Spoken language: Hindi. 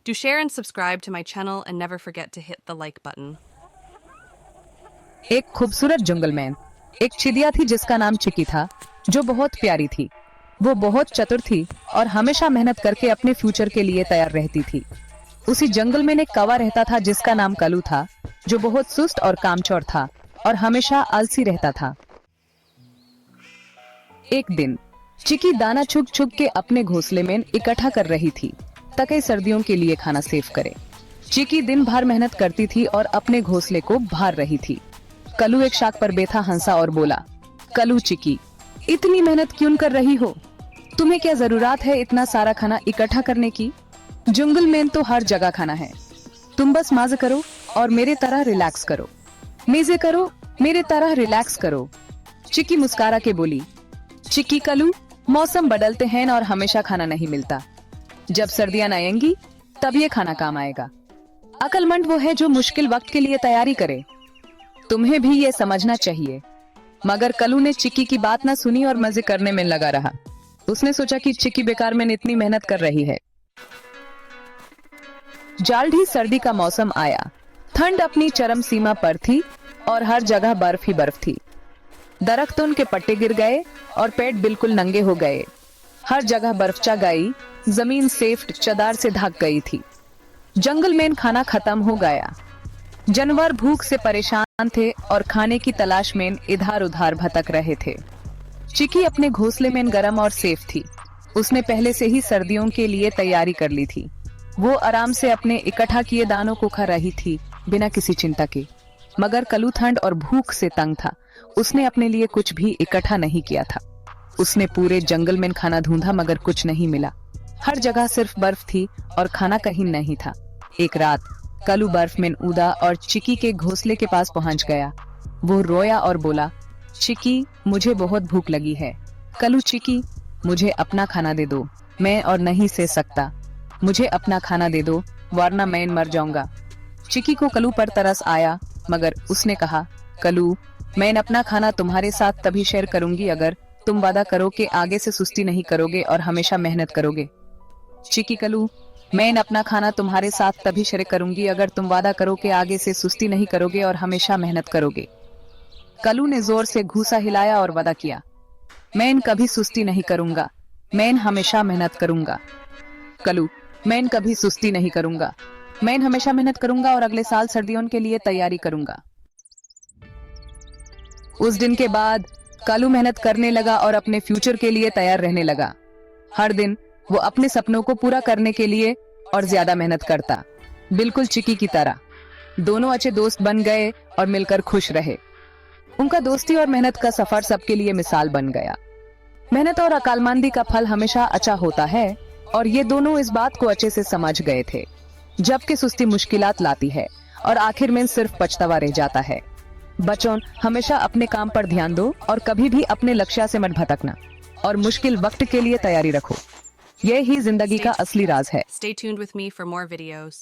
Do share and subscribe to my channel and never forget to hit the like button. एक खूबसूरत जंगल में एक चिड़िया थी जिसका नाम चिकी था, जो बहुत प्यारी थी। वो बहुत चतुर थी और हमेशा मेहनत करके अपने फ्यूचर के लिए तैयार रहती थी। उसी जंगल में एक कौवा रहता था जिसका नाम कलू था, जो बहुत सुस्त और कामचोर था और हमेशा आलसी रहता था। एक दिन चिकी दाना छुप छुप के अपने घोंसले में इकट्ठा कर रही थी ताकि सर्दियों के लिए खाना सेव करे। चिकी दिन भर मेहनत करती थी और अपने घोंसले को भर रही थी। कलू एक शाख पर बैठा हंसा और बोला, कलू चिकी, इतनी मेहनत क्यों कर रही हो? तुम्हें क्या जरूरत है इतना सारा खाना इकट्ठा करने की? जंगल में तो हर जगह खाना है। तुम बस मजे करो और मेरे तरह रिलैक्स करो। मजे करो, मेरे तरह रिलैक्स करो। चिकी मुस्कुरा के बोली, चिकी कलू, मौसम बदलते हैं और हमेशा खाना नहीं मिलता। जब सर्दियां आएंगी तब ये खाना काम आएगा। अक्लमंद वो है जो मुश्किल वक्त के लिए तैयारी करे। तुम्हें भी ये समझना चाहिए। मगर कलू ने चिकी की बात ना सुनी और मजे करने में लगा रहा। उसने सोचा कि चिकी बेकार में इतनी मेहनत कर रही है। जल्द ही सर्दी का मौसम आया। ठंड अपनी चरम सीमा पर थी और हर जगह बर्फ ही बर्फ थी। दरख्तों के पत्ते गिर गए और पेड़ बिल्कुल नंगे हो गए। हर जगह बर्फ छा गई। जमीन सेफ्ट चादर से ढक गई थी। जंगल में खाना खत्म हो गया। जानवर भूख से परेशान थे और खाने की तलाश में इधर उधर भटक रहे थे। चिकी अपने घोंसले में गर्म और सेफ थी। उसने पहले से ही सर्दियों के लिए तैयारी कर ली थी। वो आराम से अपने इकट्ठा किए दानों को खा रही थी बिना किसी चिंता के। मगर कलू ठंड और भूख से तंग था। उसने अपने लिए कुछ भी इकट्ठा नहीं किया था। उसने पूरे जंगल में खाना ढूंढा मगर कुछ नहीं मिला। हर जगह सिर्फ बर्फ थी और खाना कहीं नहीं था। एक रात कलू बर्फ में उड़ा और चिकी के घोंसले के पास पहुंच गया। वो रोया और बोला, चिकी, मुझे बहुत भूख लगी है। कलू, चिकी, मुझे अपना खाना दे दो, मैं और नहीं सह सकता। मुझे अपना खाना दे दो वरना मैं मर जाऊंगा। चिकी को कलू पर तरस आया मगर उसने कहा, कलू, मैं अपना खाना तुम्हारे साथ तभी शेयर करूंगी अगर तुम वादा करो कि आगे से सुस्ती नहीं करोगे और हमेशा मेहनत करोगे। चिकी, कलू, मैं अपना खाना तुम्हारे साथ तभी शेयर करूंगी अगर तुम वादा करो कि आगे से सुस्ती नहीं करोगे और हमेशा मेहनत करोगे। कलू ने जोर से घूंसा हिलाया और वादा किया, मैं कभी सुस्ती नहीं करूंगा, मैं हमेशा मेहनत करूंगा। कलू, मैं कभी सुस्ती नहीं करूंगा, मैं हमेशा मेहनत करूंगा और अगले साल सर्दियों के लिए तैयारी करूंगा। उस दिन के बाद कलू मेहनत करने लगा और अपने फ्यूचर के लिए तैयार रहने लगा। हर दिन वो अपने सपनों को पूरा करने के लिए और ज्यादा मेहनत करता, बिल्कुल चिकी की तरह। दोनों अच्छे दोस्त बन गए और मिलकर खुश रहे। उनका दोस्ती और मेहनत का सफर सबके लिए मिसाल बन गया। मेहनत और अक्लमंदी का फल हमेशा अच्छा होता है और ये दोनों इस बात को अच्छे से समझ गए थे। जबकि सुस्ती मुश्किलात लाती है और आखिर में सिर्फ पछतावा रह जाता है। बच्चों, हमेशा अपने काम पर ध्यान दो और कभी भी अपने लक्ष्य से मत भटकना और मुश्किल वक्त के लिए तैयारी रखो। यह ही जिंदगी का असली राज है। Stay tuned with me for more videos.